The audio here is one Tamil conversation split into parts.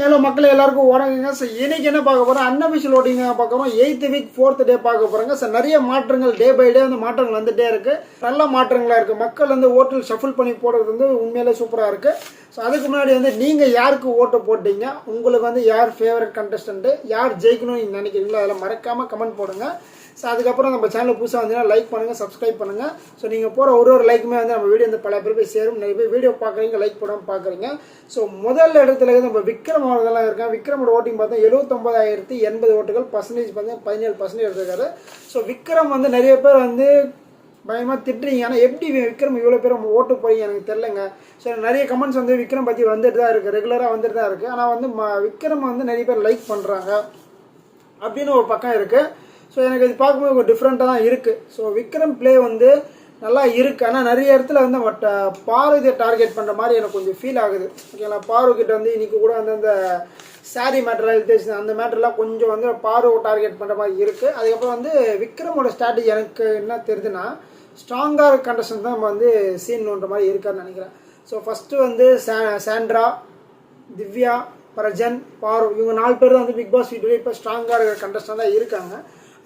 ஹலோ மக்கள் எல்லாருக்கும் வணக்கங்க. ஸோ இன்னைக்கு என்ன பார்க்க போகிறோம், அன்அஃபிஷியல் ஓட்டிங் பார்க்க போகிறோம். 8th வீக் 4th டே பார்க்க போகிறாங்க. ஸோ நிறைய மாற்றங்கள் டே பை டே வந்து மாற்றங்கள் வந்துகிட்டே இருக்குது. நல்ல மாற்றங்களாக இருக்குது. மக்கள் வந்து ஓட்டில் ஷஃபிள் பண்ணி போடுறது வந்து உண்மையிலே சூப்பராக இருக்குது. ஸோ அதுக்கு முன்னாடி வந்து நீங்கள் யாருக்கு ஓட்டு போட்டீங்க, உங்களுக்கு வந்து யார் ஃபேவரட் கண்டஸ்டன்ட்டு, யார் ஜெயிக்கணும்னு நீங்கள் நினைக்கிறீங்களோ அதில் மறக்காமல் கமெண்ட் போடுங்க. ஸோ அதுக்கப்புறம் நம்ம சேனல் புதுசாக வந்தீங்கன்னா லைக் பண்ணுங்கள், சப்ஸ்கிரைப் பண்ணுங்கள். ஸோ நீங்கள் போகிற ஒரு லைக்குமே வந்து நம்ம வீடியோ வந்து பல பேர் போய் சேரும். நிறைய பேர் வீடியோ பார்க்குறீங்க, லைக் போடாமல் பார்க்குறீங்க. ஸோ முதல் இடத்துல நம்ம விக்ரம் அவர்களெல்லாம் இருக்காங்க. விக்ரமோட ஓட்டிங் பார்த்தா 79,080 ஓட்டுகள், பர்சன்டேஜ் பார்த்தீங்கன்னா 17% எடுத்திருக்காரு. ஸோ விக்ரம் வந்து நிறைய பேர் வந்து பயமாக திட்டுறீங்க. ஆனால் எப்படி விக்ரம் இவ்வளோ பேர் ஓட்டு போய் எனக்கு தெரிலங்க. ஸோ நிறைய கமெண்ட்ஸ் வந்து விக்ரம் பற்றி வந்துட்டு தான் இருக்குது, ரெகுலராக வந்துட்டு தான் இருக்குது. ஆனால் வந்து விக்ரம் வந்து நிறைய பேர் லைக் பண்ணுறாங்க அப்படின்னு ஒரு பக்கம் இருக்குது. ஸோ எனக்கு இது பார்க்கும்போது ஒரு டிஃப்ரெண்ட்டாக தான் இருக்குது. ஸோ விக்ரம் ப்ளே வந்து நல்லா இருக்குது. ஆனால் நிறைய இடத்துல வந்து பாருகிட்ட டார்கெட் பண்ணுற மாதிரி எனக்கு கொஞ்சம் ஃபீல் ஆகுது. ஓகேங்களா, பாருக்கிட்ட வந்து இன்றைக்கி கூட வந்து அந்த சாரி மேட்டர்லாம் எழுத்து அந்த மேட்டர்லாம் கொஞ்சம் வந்து பாரு டார்கெட் பண்ணுற மாதிரி இருக்குது. அதுக்கப்புறம் வந்து விக்ரமோட ஸ்ட்ராட்டஜி எனக்கு என்ன தெரியுதுன்னா, ஸ்ட்ராங்காக கண்டஸ்டன் தான் நம்ம வந்து சீன்ன்ற மாதிரி இருக்காருன்னு நினைக்கிறேன். ஸோ ஃபஸ்ட்டு வந்து சாண்ட்ரா, திவ்யா, பிரஜன், பாரு, இவங்க 4 பேர் தான் வந்து பிக் பாஸ் வீடியோவில் இப்போ ஸ்ட்ராங்காக இருக்கிற கண்டஸ்டன் தான் இருக்காங்க.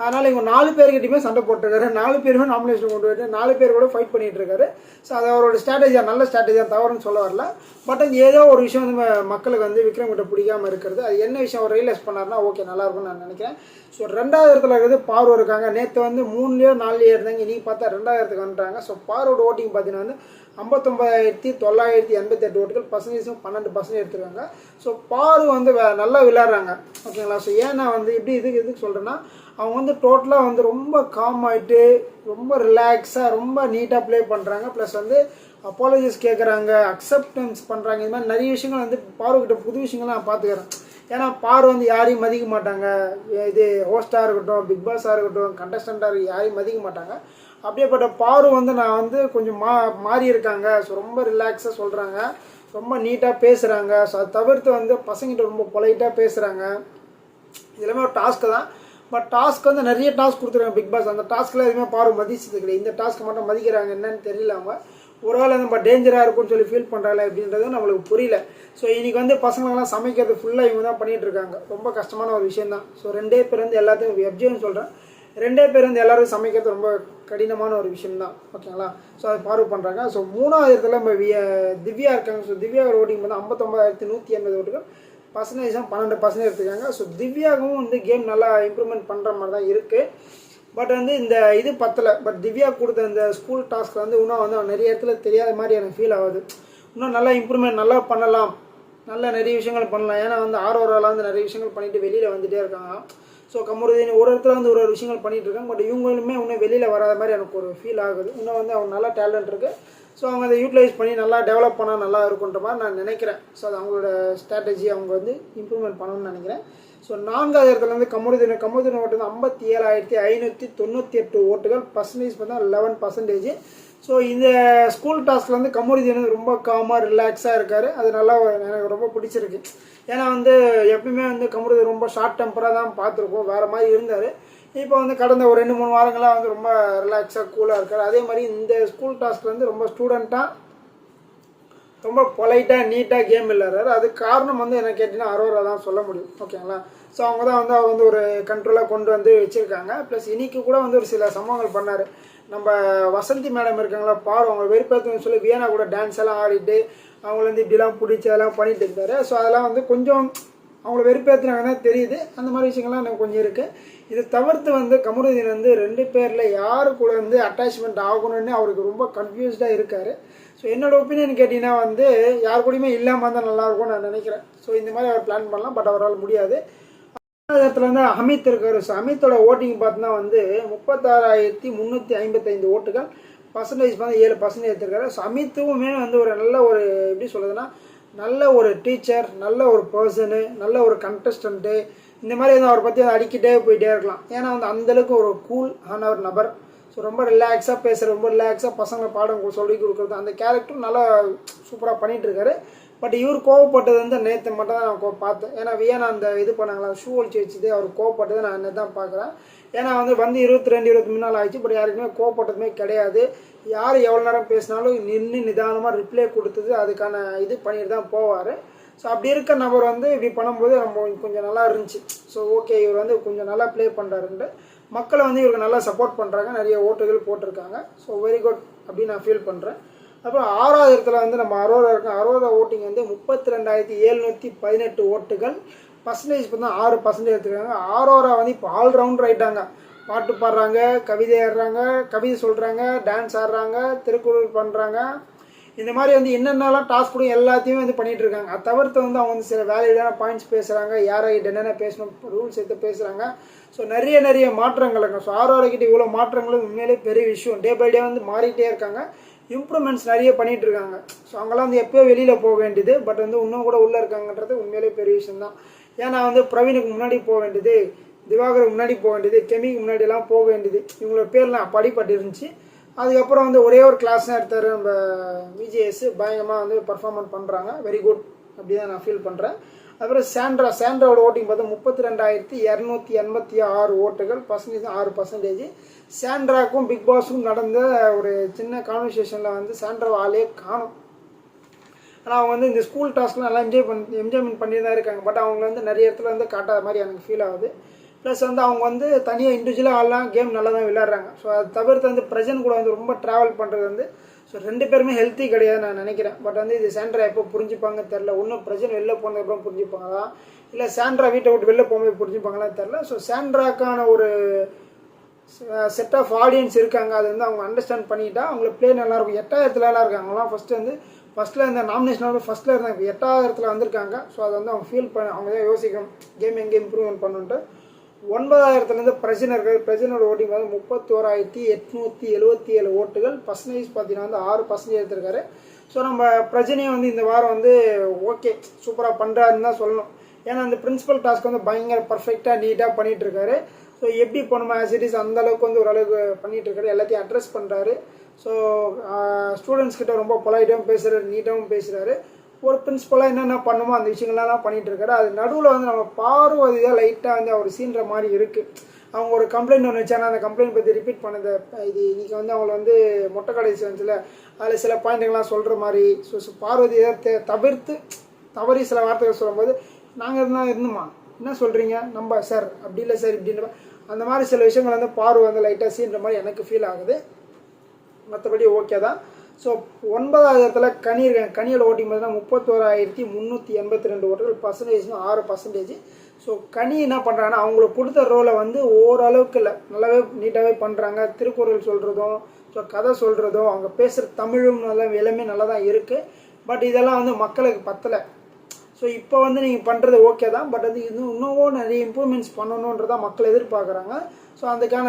அதனால் இவங்க 4 பேர்கிட்டையுமே சண்டை போட்டிருக்காரு. 4 பேருமே நாமினேஷன் கொண்டு போயிட்டு 4 பேர் கூட ஃபைட் பண்ணிட்டு இருக்காரு. ஸோ அது அவரோட ஸ்ட்ராட்டஜியாக, நல்ல ஸ்ட்ராட்டஜியாக, தவறுன்னு சொல்ல வரல. பட் ஏதோ ஒரு விஷயம் வந்து மக்களுக்கு வந்து விக்ரம் கிட்ட பிடிக்காமல் இருக்கிறது. அது என்ன விஷயம் அவர் ரியலைஸ் பண்ணார்னா ஓகே நல்லா இருக்கும்னு நான் நினைக்கிறேன். ஸோ 2வது இடத்துல இருக்கிறது பாரு இருக்காங்க. நேற்று வந்து 3லேயோ 4லேயோ இருந்தாங்க, இன்றைக்கி பார்த்தா 2வது இடத்துக்கு வந்துட்டாங்க. ஸோ பாரோட ஓட்டிங் பார்த்தீங்கன்னா வந்து 59,988 ஓட்டுகள், பர்சன்டேஜும் 12% எடுத்துருக்காங்க. ஸோ பாரு வந்து நல்லா விளையாடுறாங்க. ஓகேங்களா. ஸோ ஏன்னா வந்து எப்படி இதுக்கு சொல்கிறேன்னா, அவங்க வந்து டோட்டலாக வந்து ரொம்ப காம் ஆகிட்டு ரொம்ப ரிலாக்ஸாக ரொம்ப நீட்டாக ப்ளே பண்ணுறாங்க. ப்ளஸ் வந்து அப்பாலஜிஸ் கேட்குறாங்க, அக்செப்டன்ஸ் பண்ணுறாங்க. இது மாதிரி நிறைய விஷயங்கள் வந்து பாருக்கிட்ட புது விஷயங்கள் நான் பார்த்துக்கிறேன். ஏன்னா பாரு வந்து யாரையும் மதிக்க மாட்டாங்க. இது ஹோஸ்டாக இருக்கட்டும், பிக் பாஸாக இருக்கட்டும், கண்டஸ்டண்ட்டாக இருக்கட்டும், யாரையும் மதிக்க மாட்டாங்க. அப்படியேப்பட்ட பாரு வந்து நான் வந்து கொஞ்சம் மாறி இருக்காங்க. ஸோ ரொம்ப ரிலாக்ஸாக சொல்கிறாங்க, ரொம்ப நீட்டாக பேசுகிறாங்க. ஸோ அதை தவிர்த்து வந்து பசங்கிட்ட ரொம்ப பொலைட்டாக பேசுகிறாங்க. இதெல்லாமே ஒரு டாஸ்க்கு தான். பட் டாஸ்க் வந்து நிறைய டாஸ்க் கொடுத்துருக்காங்க பிக் பாஸ். அந்த டாஸ்க்கில் எதுவுமே பாரு மதிச்சது கிடையாது. இந்த டாஸ்க்கு மட்டும் மதிக்கிறாங்க, என்னன்னு தெரியல. அவங்க ஒரு வேளை நம்ம டேஞ்சராக இருக்கும்னு சொல்லி ஃபீல் பண்ணுறாங்க அப்படின்றது நம்மளுக்கு புரியல. ஸோ இன்றைக்கி வந்து பசங்களெல்லாம் சமைக்கிறது ஃபுல்லாக இவங்க தான் பண்ணிகிட்டு இருக்காங்க. ரொம்ப கஷ்டமான ஒரு விஷயம் தான். ஸோ 2 பேர் வந்து எல்லாத்தையும் எப்ஜின்னு சொல்கிறேன், 2 பேர் வந்து எல்லோரும் சமைக்கிறது ரொம்ப கடினமான ஒரு விஷயம் தான். ஓகேங்களா. ஸோ அதை பார்வை பண்ணுறாங்க. ஸோ 3வது இடத்துல நம்ம திவ்யா இருக்காங்க. ஸோ திவ்யா ஓட்டிங் வந்து 59,180 ஓட்டுகள், பர்சன்டேஜ் 12% எடுத்துக்காங்க. ஸோ திவ்யாவும் வந்து கேம் நல்லா இம்ப்ரூவ்மெண்ட் பண்ணுற மாதிரி தான் இருக்குது. பட் வந்து இந்த இது பத்தலை. பட் திவ்யா கொடுத்த இந்த ஸ்கூல் டாஸ்க் வந்து இன்னும் வந்து நிறைய இடத்துல தெரியாத மாதிரி எனக்கு ஃபீல் ஆகுது. இன்னும் நல்லா இம்ப்ரூவ்மெண்ட் நல்லா பண்ணலாம், நல்லா நிறைய விஷயங்கள் பண்ணலாம். ஏன்னா வந்து ஆரோராவில் வந்து நிறைய விஷயங்கள் பண்ணிவிட்டு வெளியில் வந்துகிட்டே இருக்காங்க. ஸோ கமருதீன் ஒரு இடத்துல வந்து ஒரு விஷயங்கள் பண்ணிகிட்டு இருக்காங்க. பட் இவங்களுமே இன்னும் வெளியில் வராத மாதிரி எனக்கு ஒரு ஃபீல் ஆகுது. இன்னும் வந்து அவங்க நல்லா டேலண்ட் இருக்குது. ஸோ அவங்க அதை யூட்டிலைஸ் பண்ணி நல்லா டெவலப் பண்ணால் நல்லா இருக்குன்ற மாதிரி நான் நினைக்கிறேன். ஸோ அது அவங்களோட ஸ்ட்ராட்டஜி அவங்க வந்து இம்ப்ரூவ்மெண்ட் பண்ணணும்னு நினைக்கிறேன். ஸோ 4வது இடத்துல வந்து கமருதீன் ஓட்டு வந்து 57,598 ஓட்டுகள், பர்சன்டேஜ் பார்த்தா 11%. ஸோ இந்த ஸ்கூல் டாஸ்கில் வந்து கமருதீன் வந்து ரொம்ப காமாக ரிலாக்ஸாக இருக்கார். அது நல்லா எனக்கு ரொம்ப பிடிச்சிருக்கு. ஏன்னா வந்து எப்பயுமே வந்து கமருதீன் ரொம்ப ஷார்ட் டெம்பராக தான் பார்த்துருக்கோம், வேறு மாதிரி இருந்தார். இப்போ வந்து கடந்த ஒரு 2-3 வாரங்களாக வந்து ரொம்ப ரிலாக்ஸாக கூலாக இருக்கார். அதே மாதிரி இந்த ஸ்கூல் டாஸ்கில் வந்து ரொம்ப ஸ்டூடெண்ட்டாக ரொம்ப பொலைட்டாக நீட்டாக கேம் விளையாடுறாரு. அதுக்கு காரணம் வந்து என்ன கேட்டிங்கன்னா அரோரா தான் சொல்ல முடியும். ஓகேங்களா. ஸோ அவங்க தான் வந்து அவர் வந்து ஒரு கண்ட்ரோலாக கொண்டு வந்து வச்சுருக்காங்க. ப்ளஸ் இன்றைக்கி கூட வந்து ஒரு சில சம்பவங்கள் பண்ணார். நம்ம வசந்தி மேடம் இருக்காங்களா, பாரு அவங்க வெறுப்பேற்றுன்னு சொல்லி வியனா கூட டான்ஸ் எல்லாம் ஆடிட்டு அவங்கள வந்து இப்படிலாம் பிடிச்சி அதெல்லாம் பண்ணிட்டு இருந்தார். ஸோ அதெல்லாம் வந்து கொஞ்சம் அவங்கள வெறுப்பேற்றுனாங்க தான் தெரியுது. அந்த மாதிரி விஷயங்கள்லாம் எனக்கு கொஞ்சம் இருக்குது. இதை தவிர்த்து வந்து கமருதீன் வந்து 2 பேரில் யாரு கூட வந்து அட்டாச்மெண்ட் ஆகணும்னு அவருக்கு ரொம்ப கன்ஃபியூஸ்டாக இருக்கார். ஸோ என்னோட ஒப்பீனியன் கேட்டிங்கன்னா வந்து யார் கூடயுமே இல்லாமல் இருந்தால் நல்லாயிருக்கும்னு நான் நினைக்கிறேன். ஸோ இந்த மாதிரி அவர் பிளான் பண்ணலாம். பட் அவரால் முடியாது. இடத்துல வந்து அமித் இருக்கார். ஸோ அமித்தோட ஓட்டிங் பார்த்தோன்னா வந்து 36,355 ஓட்டுகள், பர்சன்டேஜ் பார்த்து 7% எடுத்திருக்காரு. ஸோ அமித்துவுமே வந்து ஒரு நல்ல ஒரு எப்படி சொல்கிறதுனா, நல்ல ஒரு டீச்சர், நல்ல ஒரு பர்சனு, நல்ல ஒரு கண்டஸ்டண்ட்டு, இந்த மாதிரி வந்து அவரை பற்றி அடிக்கிட்டே போயிட்டே இருக்கலாம். ஏன்னா வந்து அந்தளவுக்கு ஒரு கூல் ஆன ஒரு நபர். ஸோ ரொம்ப ரிலாக்ஸாக பேசுகிற, ரொம்ப ரிலாக்ஸாக பசங்களை பாடம் சொல்லி கொடுக்குறது, அந்த கேரக்டரும் நல்லா சூப்பராக பண்ணிகிட்ருக்காரு. பட் இவர் கோவப்பட்டது வந்து நேற்று மட்டும் தான் நான் பார்த்தேன். ஏன்னா வியனா அந்த இது பண்ணாங்களா, ஷூ ஒழிச்சு வச்சுது, அவர் கோவப்பட்டதை நான் நேற்று தான் பார்க்குறேன். ஏன்னா வந்து 22-23 நாள் ஆயிடுச்சு. பட் யாருக்குமே கோவப்பட்டதுமே கிடையாது. யார் எவ்வளோ நேரம் பேசினாலும் நின்று நிதானமாக ரிப்ளை கொடுத்தது, அதுக்கான இது பண்ணிட்டு தான் போவார். ஸோ அப்படி இருக்க நபர் வந்து இப்படி பண்ணும்போது நம்ம கொஞ்சம் நல்லா இருந்துச்சு. ஸோ ஓகே, இவர் வந்து கொஞ்சம் நல்லா ப்ளே பண்ணுறாருன்ட்டு மக்களை வந்து இவருக்கு நல்லா சப்போர்ட் பண்ணுறாங்க, நிறைய ஓட்டுகள் போட்டிருக்காங்க. ஸோ வெரி குட் அப்படின்னு நான் ஃபீல் பண்ணுறேன். அப்புறம் 6வது இடத்துல வந்து நம்ம அரோரா இருக்கோம். அரோரா ஓட்டிங் வந்து 32,718 ஓட்டுகள், பர்சன்டேஜ் பார்த்தா 6% எடுத்துருக்காங்க. அரோரா வந்து இப்போ ஆல்ரவுண்டர் ஆகிட்டாங்க. பாட்டு பாடுறாங்க, கவிதை ஆடுறாங்க, கவிதை சொல்கிறாங்க, டான்ஸ் ஆடுறாங்க, திருக்குறள் பண்ணுறாங்க. இந்த மாதிரி வந்து என்னென்னலாம் டாஸ்க் கூட எல்லாத்தையுமே வந்து பண்ணிகிட்டு இருக்காங்க. அதை தவிர்த்து வந்து அவங்க வந்து சில வேலையிலான பாயிண்ட்ஸ் பேசுகிறாங்க, யார்கிட்ட என்னென்ன பேசணும், ரூல்ஸ் எடுத்து பேசுகிறாங்க. ஸோ நிறைய மாற்றங்கள் இருக்கும். ஸோ ஆரோக்கிட்ட இவ்வளோ மாற்றங்களும் உண்மையிலே பெரிய விஷயம். டே பை டே வந்து மாறிட்டே இருக்காங்க, இம்ப்ரூவ்மெண்ட்ஸ் நிறைய பண்ணிகிட்டு இருக்காங்க. ஸோ அவங்களாம் வந்து எப்போயோ வெளியில் போக வேண்டியது, பட் வந்து இன்னும் கூட உள்ளே இருக்காங்கன்றது உண்மையிலே பெரிய விஷயம் தான். ஏன்னா வந்து பிரவீனுக்கு முன்னாடி போக வேண்டியது, திவாகருக்கு முன்னாடி போக வேண்டியது, கெமிக்கு முன்னாடிலாம் போக வேண்டியது, இவங்களோட பேர்லாம் படிப்பட்டு இருந்துச்சு. அதுக்கப்புறம் வந்து ஒரே ஒரு கிளாஸ் தான் எடுத்தார் நம்ம விஜிஎஸ், பயங்கரமாக வந்து பர்ஃபார்மன்ஸ் பண்ணுறாங்க. வெரி குட் அப்படி தான் நான் ஃபீல் பண்ணுறேன். அப்புறம் சாண்ட்ராவோட ஓட்டிங் பார்த்தா 32,286 ஓட்டுகள், பர்சன்டேஜ் 6%. சாண்ட்ராக்கும் பிக் பாஸுக்கும் நடந்த ஒரு சின்ன கான்வர்சேஷனில் வந்து சாண்ட்ரா ஆளே காணும். ஆனால் அவங்க வந்து இந்த ஸ்கூல் டாஸ்க்லாம் நல்லா என்ஜாய்மெண்ட் பண்ணி தான் இருக்காங்க. பட் அவங்க வந்து நிறைய இடத்துல வந்து காட்டாத மாதிரி எனக்கு ஃபீல் ஆகுது. ப்ளஸ் வந்து அவங்க வந்து தனியாக இண்டிவிஜுவலாக ஆடலாம், கேம் நல்லா தான் விளையாடுறாங்க. ஸோ அது தவிர்த்து வந்து பிரஜன் கூட வந்து ரொம்ப ட்ராவல் பண்ணுறது வந்து ஸோ 2 பேருமே ஹெல்த்தி கிடையாது நான் நினைக்கிறேன். பட் வந்து இது சாண்ட்ரா எப்போ புரிஞ்சுப்பாங்க தெரில. ஒன்றும் பிரஜன் வெளில போனதுக்கப்புறம் புரிஞ்சுப்பாங்களா, இல்லை சாண்ட்ரா வீட்டை விட்டு வெளில போகும்போது புரிஞ்சுப்பாங்களான்னு தெரில. ஸோ சாண்ட்ராக்கான ஒரு செட் ஆஃப் ஆடியன்ஸ் இருக்காங்க, அது வந்து அவங்க அண்டர்ஸ்டாண்ட் பண்ணிட்டா அவங்களுக்கு ப்ளே நல்லாயிருக்கும். 8ஆயிரத்துலலாம் இருக்காங்க அவங்களாம். ஃபஸ்ட்டில் இந்த நாமினேஷனோட ஃபஸ்ட்டில் இருந்தாங்க, இப்போ 8ஆயிரத்தில் வந்திருக்காங்க. ஸோ அதை வந்து அவங்க ஃபீல் பண்ண அவங்க தான் யோசிக்கணும், கேம் எங்கே இம்ப்ரூவ்மெண்ட் பண்ணுன்ட்டு. 9ஆயிரத்துலேருந்து பிரஜன் இருக்காரு. பிரஜனோட ஓட்டிங் வந்து 31,877 ஓட்டுகள், பர்சன்டேஜ் பார்த்தீங்கன்னா வந்து 6% எடுத்திருக்காரு. ஸோ நம்ம பிரஜனையும் வந்து இந்த வாரம் வந்து ஓகே சூப்பராக பண்ணுறாருன்னு தான் சொல்லணும். ஏன்னா அந்த பிரின்சிபல் டாஸ்க் வந்து பயங்கர பர்ஃபெக்டாக நீட்டாக பண்ணிகிட்டு இருக்காரு. ஸோ எப்படி பண்ணுமா ஆசிட்டிஸ் அந்தளவுக்கு வந்து ஓரளவுக்கு பண்ணிகிட்டு இருக்காரு, எல்லாத்தையும் அட்ரஸ் பண்ணுறாரு. ஸோ ஸ்டூடெண்ட்ஸ் கிட்ட ரொம்ப பொலைட்டாகவும் பேசுகிறாரு, நீட்டாகவும் பேசுகிறாரு. ஒரு பிரின்சிபலாக என்னென்ன பண்ணுமோ அந்த விஷயங்கள்லாம் பண்ணிகிட்டு இருக்காரு. அது நடுவில் வந்து நம்ம பார்வதியாக லைட்டாக வந்து அவர் சீன்ற மாதிரி இருக்குது. அவங்க ஒரு கம்ப்ளைண்ட் ஒன்று வச்சாங்கன்னா அந்த கம்ப்ளைண்ட் பற்றி ரிப்பீட் பண்ணது இது இன்றைக்கி வந்து அவங்கள வந்து மொட்டை கடைசி வந்துச்சுல, அதில் சில பாயிண்ட்டுங்கள்லாம் சொல்கிற மாதிரி. ஸோ பார்வதியை தவிர்த்து தவறி சில வார்த்தைகள் சொல்லும்போது நாங்கள் இருந்தோமா என்ன சொல்கிறீங்க நம்ம சார் அப்படி இல்லை சார் இப்படின்ற அந்த மாதிரி சில விஷயங்கள் வந்து பார்வை வந்து லைட்டாக சீன்ற மாதிரி எனக்கு ஃபீல் ஆகுது. மற்றபடி ஓகே தான். ஸோ 9வது இடத்துல கனி இருக்காங்க. கனியோட ஓட்டிங் பார்த்தீங்கன்னா 31,382 ஓட்டுகள், பர்சன்டேஜ் 6%. ஸோ கனி என்ன பண்ணுறாங்கன்னா அவங்களுக்கு கொடுத்த ரோலை வந்து ஓரளவுக்கு இல்லை நல்லாவே நீட்டாகவே பண்ணுறாங்க. திருக்குறள் சொல்கிறதும், ஸோ கதை சொல்கிறதும், அவங்க பேசுகிற தமிழும் நல்லா எல்லாமே நல்லா தான் இருக்குது. பட் இதெல்லாம் வந்து மக்களுக்கு பத்தலை. ஸோ இப்போ வந்து நீங்கள் பண்ணுறது ஓகே தான், பட் அது இன்னும் நிறைய இம்ப்ரூவ்மெண்ட்ஸ் பண்ணணுன்றதான் மக்கள் எதிர்பார்க்குறாங்க. ஸோ அதுக்கான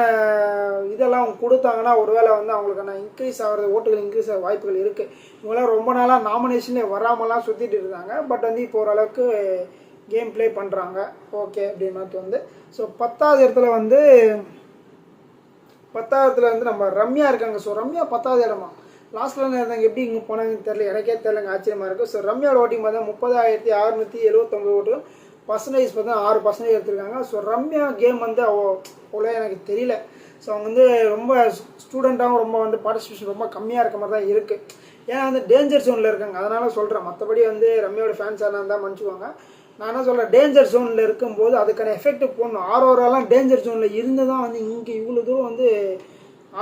இதெல்லாம் அவங்க கொடுத்தாங்கன்னா ஒருவேளை வந்து அவங்களுக்கான இன்க்ரீஸ் ஆகிறது, ஓட்டுகள் இன்க்ரீஸ் ஆக வாய்ப்புகள் இருக்குது. இவங்களாம் ரொம்ப நாளாக நாமினேஷனே வராமலாம் சுற்றிட்டு இருந்தாங்க. பட் வந்து இப்போ ஓரளவுக்கு கேம் ப்ளே பண்ணுறாங்க ஓகே அப்படின்னு மாதிரி வந்து. ஸோ 10வது இடத்துல வந்து நம்ம ரம்யா இருக்காங்க. ஸோ ரம்யா 10வது இடமா லாஸ்ட்டில் இருந்தாங்க, எப்படி இங்கே போனாங்கன்னு தெரியல, எனக்கே தெரியலங்க, ஆச்சரியமாக இருக்குது. ஸோ ரம்யாவோட ஓட்டிங் பார்த்தா 30,679 ஓட்டுகள், பர்சன்டேஜ் பார்த்தா 6% எடுத்திருக்காங்க. ஸோ ரம்யா கேம் வந்து அவ்வளோ எனக்கு தெரியல. ஸோ அவங்க வந்து ரொம்ப ஸ்டூடெண்ட்டாகவும் ரொம்ப வந்து பார்ட்டிசிபேஷன் ரொம்ப கம்மியாக இருக்க மாதிரி தான் இருக்குது. ஏன்னா வந்து டேஞ்சர் ஜோனில் இருக்காங்க, அதனால் சொல்கிறேன். மற்றபடி வந்து ரம்யாவோட ஃபேன்ஸாக இருந்தால் மன்னிச்சுவாங்க. நான் என்ன சொல்கிறேன், டேஞ்சர் ஜோனில் இருக்கும்போது அதுக்கான எஃபெக்ட் போடணும். ஆரோரெல்லாம் டேஞ்சர் ஜோனில் இருந்து தான் வந்து இங்கே இவ்வளோ தூரம் வந்து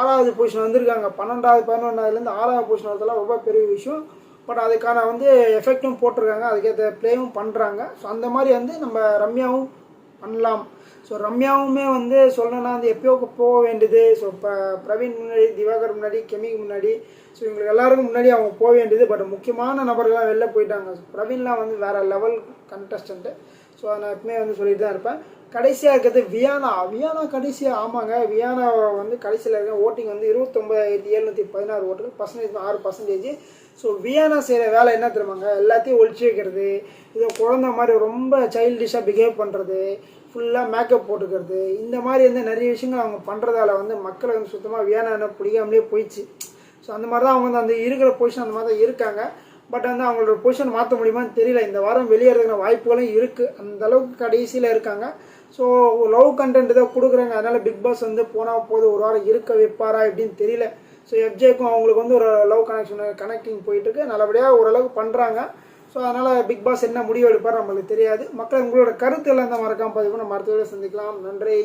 6வது பொசிஷன் வந்திருக்காங்க. 12வது 11வதுலேருந்து 6வது பொசிஷன் வரதெல்லாம் ரொம்ப பெரிய விஷயம். பட் அதுக்கான வந்து எஃபெக்டும் போட்டிருக்காங்க, அதுக்கேற்ற ப்ளேயும் பண்ணுறாங்க. ஸோ அந்த மாதிரி வந்து நம்ம ரம்யாவும் பண்ணலாம். ஸோ ரம்யாவுமே வந்து சொல்லணும்னா வந்து எப்பயோ போக வேண்டியது. ஸோ இப்போ பிரவீன் முன்னாடி, திவாகர் முன்னாடி, கெமிக்கு முன்னாடி, ஸோ இவங்களுக்கு எல்லாருக்கும் முன்னாடி அவங்க போக வேண்டியது. பட் முக்கியமான நபர்கள்லாம் வெளில போயிட்டாங்க. பிரவீன்லாம் வந்து வேறு லெவல் கண்டஸ்டண்ட்டு. ஸோ நான் எப்பவுமே வந்து சொல்லிட்டு தான் இருப்பேன். கடைசியாக இருக்கிறது வியானா கடைசியாக. ஆமாங்க, வியானா வந்து கடைசியில் இருக்க ஓட்டிங் வந்து 29,716 ஓட்டுகள், பர்சன்டேஜ் 6%. ஸோ வியானா செய்கிற வேலை என்ன தெரியுமாங்க, எல்லாத்தையும் ஒழிச்சு வைக்கிறது, இதை குழந்த மாதிரி ரொம்ப சைல்டிஷாக பிஹேவ் பண்ணுறது, ஃபுல்லாக மேக்கப் போட்டுக்கிறது, இந்த மாதிரி வந்து நிறைய விஷயங்கள் அவங்க பண்ணுறதால வந்து மக்களை வந்து சுத்தமாக வியானா என்ன பிடிக்காமலே போயிடுச்சு. ஸோ அந்த மாதிரி தான் அவங்க வந்து அந்த இருக்கிற பொசிஷன் அந்த மாதிரி தான் இருக்காங்க. பட் வந்து அவங்களோட பொசிஷன் மாற்ற முடியுமான்னு தெரியல. இந்த வாரம் வெளியேறதுக்கான வாய்ப்புகளும் இருக்குது, அந்தளவுக்கு கடைசியில் இருக்காங்க. ஸோ லவ் கண்டென்ட் தான் கொடுக்குறாங்க, அதனால் பிக் பாஸ் வந்து போனால் போது ஒரு வாரம் இருக்க வைப்பாரா எப்படின்னு தெரியல. ஸோ எஃப்ஜேக்கும் அவங்களுக்கு வந்து ஒரு லவ் கனெக்டிங் போயிட்டுருக்கு, நல்லபடியாக ஓரளவுக்கு பண்ணுறாங்க. ஸோ அதனால் பிக் பாஸ் என்ன முடிவு எடுப்பார் நம்மளுக்கு தெரியாது. மக்கள் உங்களோட கருத்து எல்லாம் இந்த மறக்காமல் பதிவு நம்ம அடுத்த வீடியோ சந்திக்கலாம். நன்றி.